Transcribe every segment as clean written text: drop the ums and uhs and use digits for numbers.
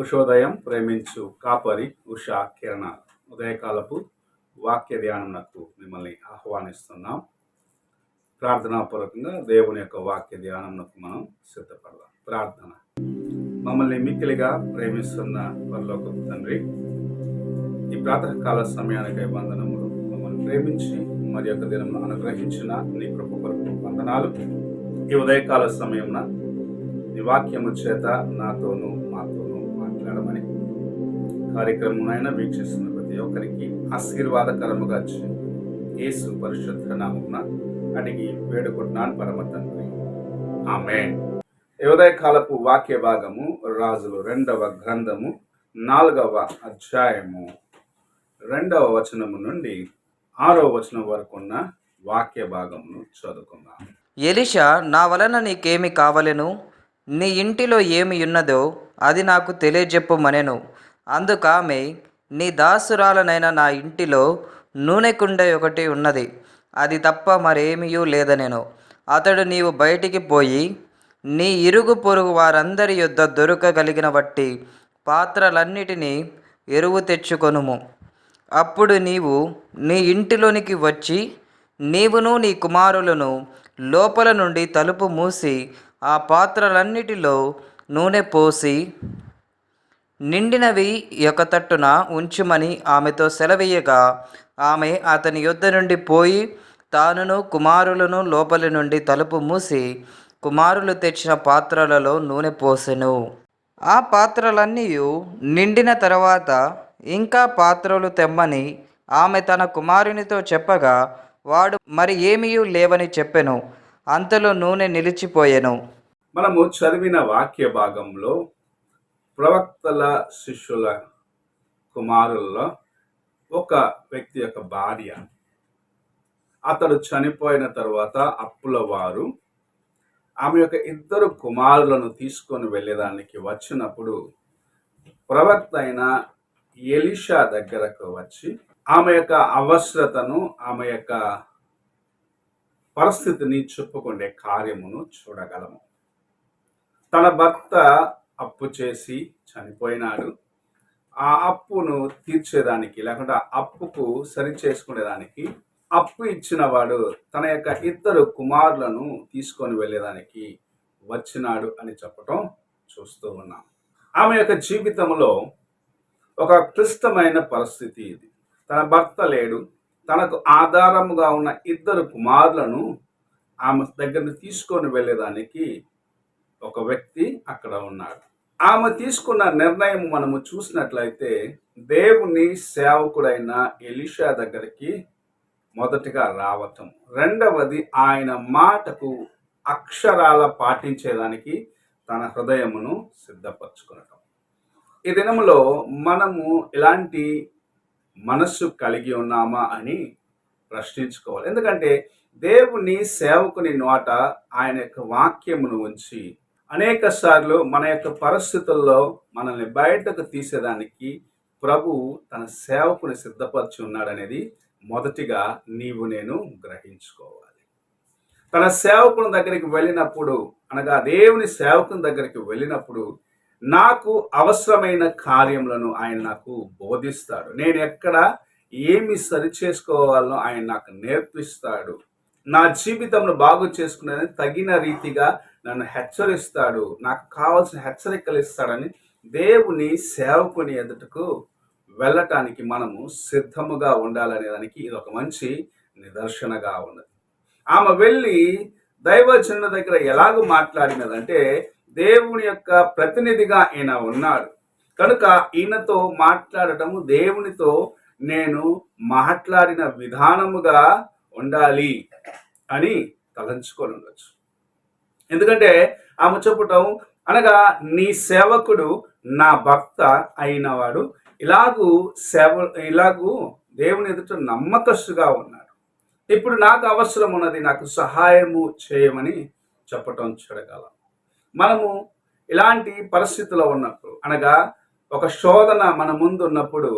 ఉషోదయం ప్రేమించు కాపరి ఉషా కిరణ ఉదయకాలపు వాక్య ధ్యానంకు మిమ్మల్ని ఆహ్వానిస్తున్నాం. ప్రార్థనాపూర్వకంగా దేవుని యొక్క వాక్య ధ్యానంకు మనం సిద్ధపడదాం. ప్రార్థన. మమ్మల్ని మిక్కిలిగా ప్రేమిస్తున్న పరలోకపు తండ్రి, ఈ ప్రాతకాల సమయానికై వందనములు. మమ్మల్ని ప్రేమించి మరి యొక్క దినమును అనుగ్రహించిన నీ కృప కొరకు వందనాలు. ఈ ఉదయకాల సమయమున నీ వాక్యము చేత నాతోనూ మాతోనూ మాట్లాడమని కార్యక్రమం వీక్షిస్తున్న ప్రతి ఒక్కరికి ఆశీర్వాదకరముగా యేసు పరిశుద్ధ నామమున అడిగి వేడుకుంటున్నాను పరమ తండ్రి, ఆమేన్. ఉదయకాలపు వాక్య భాగము రాజులు 2వ గ్రంథము 4వ అధ్యాయము 2వ వచనము నుండి 6వ వచనం వరకు ఉన్న వాక్య భాగమును చదువుకుందాం. ఎలీషా, నా వలన నీకేమి కావలెను? నీ ఇంటిలో ఏమి ఉన్నదో అది నాకు తెలియజెప్పుమనెను. అందుకామె, నీ దాసురాలనైన నా ఇంటిలో నూనె కుండ ఒకటి ఉన్నది, అది తప్ప మరేమీయూ లేదనెను. అతడు, నీవు బయటికి పోయి నీ ఇరుగు పొరుగు వారందరి యొద్ద దొరకగలిగిన వట్టి పాత్రలన్నిటినీ ఎరువు తెచ్చుకొనుము. అప్పుడు నీవు నీ ఇంటిలోనికి వచ్చి నీవును నీ కుమారులను లోపల నుండి తలుపు మూసి ఆ పాత్రలన్నిటిలో నూనె పోసి నిండినవి ఒక తట్టున ఉంచుమని ఆమెతో సెలవీయగా, ఆమె అతని యొద్ద నుండి పోయి తానును కుమారులను లోపలి నుండి తలుపు మూసి కుమారులు తెచ్చిన పాత్రలలో నూనె పోసెను. ఆ పాత్రలన్నీ నిండిన తర్వాత ఇంకా పాత్రలు తెమ్మని ఆమె తన కుమారునితో చెప్పగా, వాడు మరి ఏమీ లేవని చెప్పెను. అంతలో నూనె నిలిచిపోయెను. మనము చదివిన వాక్య భాగంలో ప్రవక్తల శిష్యుల కుమారుల్లో ఒక వ్యక్తి యొక్క భార్య, అతడు చనిపోయిన తర్వాత అప్పుల వారు ఆమె యొక్క 2 కుమారులను తీసుకొని వెళ్ళేదానికి వచ్చినప్పుడు ప్రవక్త అయిన ఎలీషా దగ్గరకు వచ్చి ఆమె యొక్క అవసరతను, ఆమె యొక్క పరిస్థితిని చెప్పుకునే కార్యమును చూడగలము. తన భర్త అప్పు చేసి చనిపోయినాడు. ఆ అప్పును తీర్చేదానికి, లేకుండా అప్పుకు సరి చేసుకునేదానికి అప్పు ఇచ్చిన వాడు తన యొక్క 2 కుమారులను తీసుకొని వెళ్ళేదానికి వచ్చినాడు అని చెప్పటం చూస్తూ ఉన్నాం. ఆమె యొక్క జీవితంలో ఒక క్లిష్టమైన పరిస్థితి ఇది. తన భర్త లేడు. తనకు ఆధారముగా ఉన్న 2 కుమారులను ఆమె దగ్గర తీసుకొని వెళ్ళేదానికి ఒక వ్యక్తి అక్కడ ఉన్నాడు. ఆమె తీసుకున్న నిర్ణయం మనము చూసినట్లయితే, దేవుని సేవకుడైన ఎలీషా దగ్గరికి మొదటిగా రావటం, రెండవది ఆయన మాటకు అక్షరాల పాటించేదానికి తన హృదయమును సిద్ధపరచుకునటం. ఈ దినములో మనము ఇలాంటి మనస్సు కలిగి ఉన్నామా అని ప్రశ్నించుకోవాలి. ఎందుకంటే దేవుని సేవకుని నోట ఆయన యొక్క వాక్యమును ఉంచి అనేక సార్లు మన యొక్క పరిస్థితుల్లో మనల్ని బయటకు తీసేదానికి ప్రభు తన సేవకుని సిద్ధపరిచి ఉన్నాడనేది మొదటిగా నీవు నేను గ్రహించుకోవాలి. తన సేవకుని దగ్గరికి వెళ్ళినప్పుడు, అనగా దేవుని సేవకుని దగ్గరికి వెళ్ళినప్పుడు నాకు అవసరమైన కార్యములను ఆయన నాకు బోధిస్తాడు. నేను ఎక్కడ ఏమి సరి చేసుకోవాలో ఆయన నాకు నేర్పిస్తాడు. నా జీవితంను బాగు చేసుకునేది తగిన రీతిగా నన్ను హెచ్చరిస్తాడు. నాకు కావాల్సిన హెచ్చరికలు ఇస్తాడని దేవుని సేవకుని ఎదుటకు వెళ్ళటానికి మనము సిద్ధముగా ఉండాలనే దానికి ఇది ఒక మంచి నిదర్శనగా ఉన్నది. ఆమె వెళ్ళి దైవజనుల దగ్గర ఎలాగో మాట్లాడినదంటే, దేవుని యొక్క ప్రతినిధిగా ఈయన ఉన్నాడు కనుక ఈయనతో మాట్లాడటము దేవునితో నేను మాట్లాడిన విధానముగా ఉండాలి అని తలంచుకొని ఉండొచ్చు. ఎందుకంటే ఆమె చెప్పటం, అనగా నీ సేవకుడు నా భర్త అయినవాడు ఇలాగూ దేవుని ఎదుట నమ్మకస్తుగా ఉన్నాడు. ఇప్పుడు నాకు అవసరం ఉన్నది, నాకు సహాయము చేయమని చెప్పటం చూడగలం. మనము ఇలాంటి పరిస్థితిలో ఉన్నప్పుడు, అనగా ఒక శోధన మన ముందు ఉన్నప్పుడు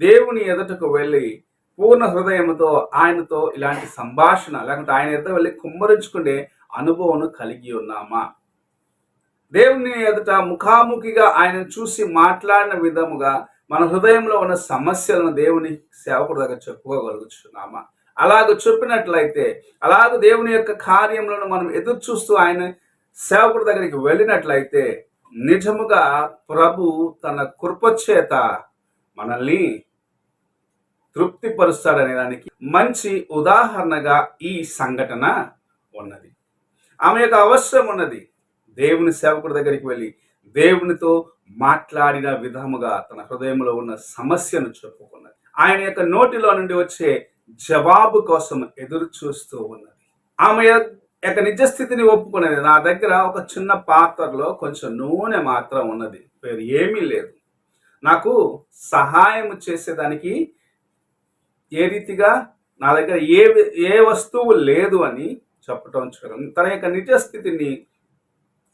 దేవుని ఎదుటకు వెళ్ళి పూర్ణ హృదయంతో ఆయనతో ఇలాంటి సంభాషణ లేకుంటే ఆయన ఎదుట వెళ్ళి కుమ్మరించుకునే అనుభవం కలిగి ఉన్నామా? దేవుని ఎదుట ముఖాముఖిగా ఆయన చూసి మాట్లాడిన విధముగా మన హృదయంలో ఉన్న సమస్యలను దేవుని సేవకుడి దగ్గర చెప్పుకోగలుగుతున్నామా? అలాగ చెప్పినట్లయితే, అలాగ దేవుని యొక్క కార్యములను మనం ఎదురు చూస్తూ ఆయన సేవకుడి దగ్గరికి వెళ్ళినట్లయితే నిజముగా ప్రభు తన కృపచేత మనల్ని తృప్తిపరుస్తాడనే దానికి మంచి ఉదాహరణగా ఈ సంఘటన ఉన్నది. ఆమె యొక్క అవసరం ఉన్నది దేవుని సేవకుడి దగ్గరికి వెళ్ళి దేవునితో మాట్లాడిన విధముగా తన హృదయంలో ఉన్న సమస్యను చెప్పుకున్నది. ఆయన యొక్క నోటిలో నుండి వచ్చే జవాబు కోసం ఎదురు చూస్తూ ఉన్నది. ఆమె యొక్క నిజస్థితిని ఒప్పుకున్నది. నా దగ్గర ఒక చిన్న పాత్రలో కొంచెం నూనె మాత్రం ఉన్నది, వేరు ఏమీ లేదు. నాకు సహాయం చేసేదానికి ఏ రీతిగా నా దగ్గర ఏ వస్తువు లేదు అని చెప్పటం చూడండి. తన యొక్క నిజస్థితిని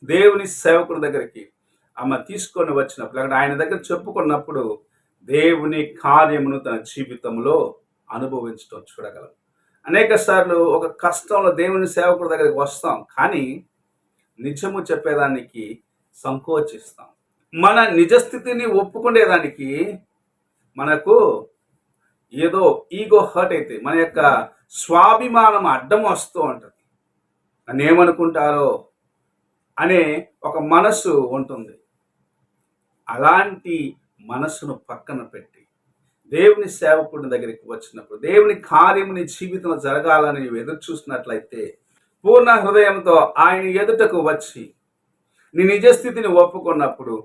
దేవుని సేవకుడి దగ్గరికి ఆమె తీసుకొని వచ్చినప్పుడు, అక్కడ ఆయన దగ్గర చెప్పుకున్నప్పుడు దేవుని కార్యమును తన జీవితంలో అనుభవించడం చూడగలం. అనేక సార్లు ఒక కష్టంలో దేవుని సేవకుడి దగ్గరికి వస్తాం, కానీ నిజము చెప్పేదానికి సంకోచిస్తాం. మన నిజస్థితిని ఒప్పుకునేదానికి మనకు ఏదో ఈగో హర్ట్ అయితే మన యొక్క స్వాభిమానం అడ్డం వస్తూ ఉంటుంది. నన్ను ఏమనుకుంటారో అనే ఒక మనసు ఉంటుంది. అలాంటి మనసును పక్కన పెట్టి దేవుని సేవకుడి దగ్గరికి వచ్చినప్పుడు, దేవుని కార్యము నీ జీవితంలో జరగాలని నీవు ఎదురు చూసినట్లయితే, పూర్ణ హృదయంతో ఆయన ఎదుటకు వచ్చి నీ నిజస్థితిని ఒప్పుకున్నప్పుడు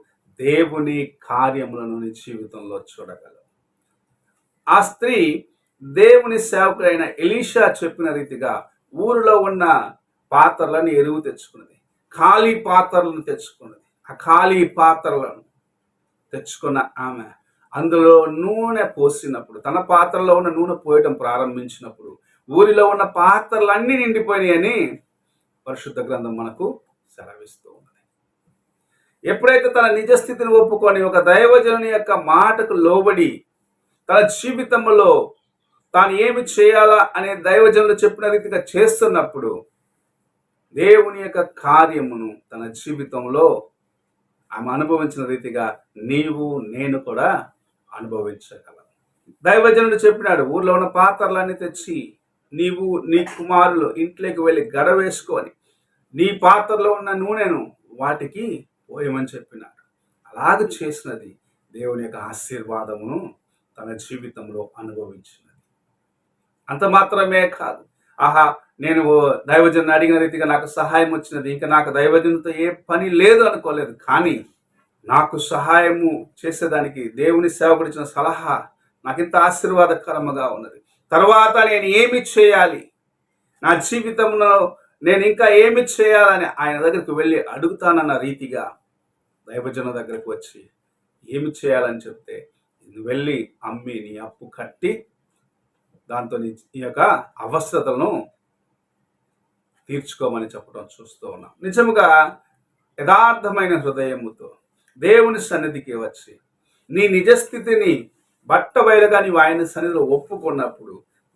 దేవుని కార్యములను నీ జీవితంలో చూడగలవు. ఆ స్త్రీ దేవుని సేవకుడైన ఎలీషా చెప్పిన రీతిగా ఊరిలో ఉన్న పాత్రలను ఎరువు తెచ్చుకున్నది, ఖాళీ పాత్రలను తెచ్చుకున్నది. ఆ ఖాళీ పాత్రలను తెచ్చుకున్న ఆమె అందులో నూనె పోసినప్పుడు, తన పాత్రలో ఉన్న నూనె పోయటం ప్రారంభించినప్పుడు ఊరిలో ఉన్న పాత్రలన్నీ నిండిపోయినాయని పరిశుద్ధ గ్రంథం మనకు సెలవిస్తూ ఉన్నది. ఎప్పుడైతే తన నిజస్థితిని ఒప్పుకొని ఒక దైవజనుని యొక్క మాటకు లోబడి తన జీవితంలో తాను ఏమి చేయాలా అనే దైవజనులు చెప్పిన రీతిగా చేస్తున్నప్పుడు దేవుని యొక్క కార్యమును తన జీవితంలో ఆమె అనుభవించిన రీతిగా నీవు నేను కూడా అనుభవించగలం. దైవజనుడు చెప్పినాడు, ఊర్లో ఉన్న పాత్రలన్నీ తెచ్చి నీవు నీ కుమారులు ఇంట్లోకి వెళ్ళి గడ వేసుకొని నీ పాత్రలో ఉన్న నూనెను వాటికి పోయమని చెప్పినాడు. అలాగ చేసినది దేవుని యొక్క ఆశీర్వాదమును తన జీవితంలో అనుభవించినది. అంత మాత్రమే కాదు, ఆహా నేను దైవజనుని అడిగిన రీతిగా నాకు సహాయం వచ్చినది, ఇంకా నాకు దైవజనునితో ఏ పని లేదు అనుకోలేదు, కానీ నాకు సహాయము చేసేదానికి దేవుని సేవకుడు ఇచ్చిన సలహా నాకు ఇంత ఆశీర్వాదకరముగా ఉన్నది. తర్వాత నేను ఏమి చేయాలి, నా జీవితంలో నేను ఇంకా ఏమి చేయాలని ఆయన దగ్గరికి వెళ్ళి అడుగుతానన్న రీతిగా దైవజన దగ్గరకు వచ్చి ఏమి చేయాలని చెప్తే, నువ్వు వెళ్ళి అమ్మి నీ అప్పు కట్టి దాంతో నీ యొక్క అవసరతలను తీర్చుకోమని చెప్పడం చూస్తూ ఉన్నాం. నిజముగా యథార్థమైన హృదయముతో దేవుని సన్నిధికి వచ్చి నీ నిజస్థితిని బట్టబయలుగా నీవు ఆయన సన్నిధిలో ఒప్పుకున్నప్పుడు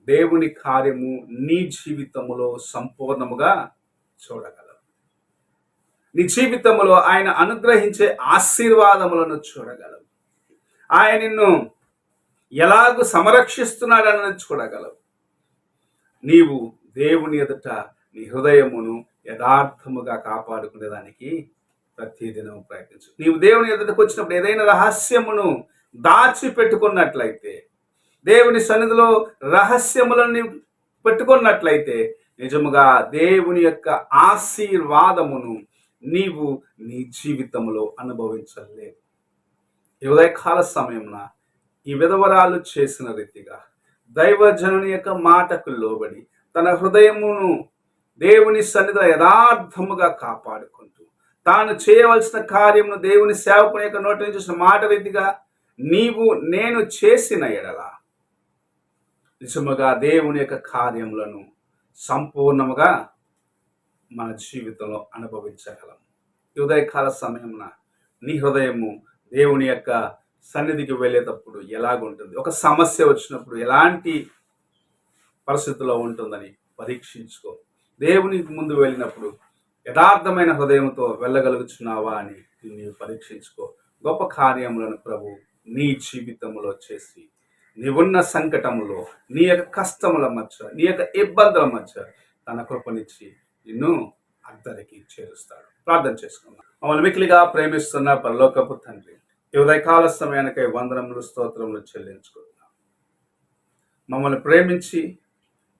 దేవుని కార్యము నీ జీవితములో సంపూర్ణముగా చూడగలవు. నీ జీవితంలో ఆయన అనుగ్రహించే ఆశీర్వాదములను చూడగలవు. ఆయన నిన్ను ఎలాగూ సంరక్షిస్తున్నాడని చూడగలవు. నీవు దేవుని ఎదుట నీ హృదయమును యథార్థముగా కాపాడుకునేదానికి ప్రతిదినం ప్రయత్నించు. నీవు దేవుని ఎదుటకు వచ్చినప్పుడు ఏదైనా రహస్యమును దాచిపెట్టుకున్నట్లయితే, దేవుని సన్నిధిలో రహస్యములను నీవు పెట్టుకున్నట్లయితే నిజముగా దేవుని యొక్క ఆశీర్వాదమును నీవు నీ జీవితంలో అనుభవించలేవు. ఈ ఉదయకాల సమయంలో ఈ విధవరాలు చేసిన రీతిగా దైవజనుని యొక్క మాటకు లోబడి తన హృదయమును దేవుని సన్నిధిలో యథార్థముగా కాపాడుకుంటూ తాను చేయవలసిన కార్యమును దేవుని సేవకుని యొక్క నోటి నుంచి చూసిన మాట రీతిగా నీవు నేను చేసిన ఎడల నిజముగా దేవుని యొక్క కార్యములను సంపూర్ణముగా మన జీవితంలో అనుభవించగలం. ఈ ఉదయకాల సమయమున నీ హృదయము దేవుని యొక్క సన్నిధికి వెళ్ళేటప్పుడు ఎలాగుంటుంది, ఒక సమస్య వచ్చినప్పుడు ఎలాంటి పరిస్థితిలో ఉంటుందని పరీక్షించుకో. దేవునికి ముందు వెళ్ళినప్పుడు యథార్థమైన హృదయంతో వెళ్ళగలుగుతున్నావా అని నీవు పరీక్షించుకో. గొప్ప కార్యములను ప్రభు నీ జీవితంలో చేసి, నీవున్న సంకటములో, నీ యొక్క కష్టముల మధ్య, నీ యొక్క ఇబ్బందుల మధ్య తన కృపనిచ్చి నిన్ను అందరికీ చేరుస్తాడు. ప్రార్థన చేసుకుందాం. మమ్మల్ని మిక్కిలిగా ప్రేమిస్తున్న పరలోకపు తండ్రి, ఈ ఉదయకాల సమయానికై వందనములు, స్తోత్రములు చెల్లించుకుంటున్నాం. మమ్మల్ని ప్రేమించి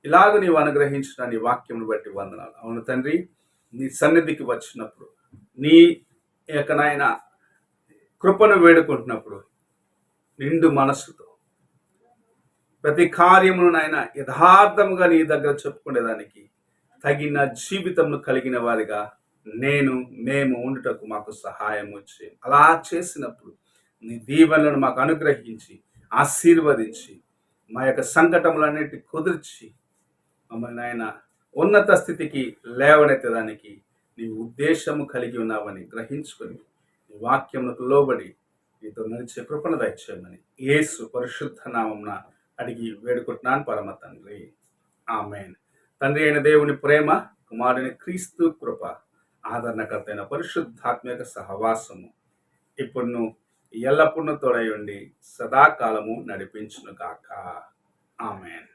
ఇలాగ నీవు అనుగ్రహించిన నీ వాక్యమును బట్టి వందనాలు. అవును తండ్రి, నీ సన్నిధికి వచ్చినప్పుడు, నీ యొక్క నాయన కృపను వేడుకుంటున్నప్పుడు నిండు మనస్సుతో ప్రతి కార్యమును నాయన యథార్థముగా నీ దగ్గర చెప్పుకునేదానికి తగిన జీవితమును కలిగిన వారిగా మేము ఉండుటకు మాకు సహాయం వచ్చి, అలా చేసినప్పుడు నీ దీవెనలను మాకు అనుగ్రహించి ఆశీర్వదించి మా యొక్క సంకటములన్నిటి కుదిర్చి మమ్మల్ని ఆయన ఉన్నత స్థితికి లేవనెత్తడానికి నీ ఉద్దేశము కలిగి ఉన్నావని గ్రహించుకొని నీ వాక్యములకు లోబడి నీతో నడిచే కృపను దయచేయమని యేసు పరిశుద్ధ నామమున అడిగి వేడుకుంటున్నాను పరమ తండ్రి, ఆమేన్. తండ్రి అయిన దేవుని ప్రేమ, కుమారుని క్రీస్తు కృప, ఆదరణకర్త అయిన పరిశుద్ధాత్మక సహవాసము ఇప్పుడు ఎల్లప్పుడూ తోడై ఉండి సదాకాలము నడిపించును గాక. ఆమేన్.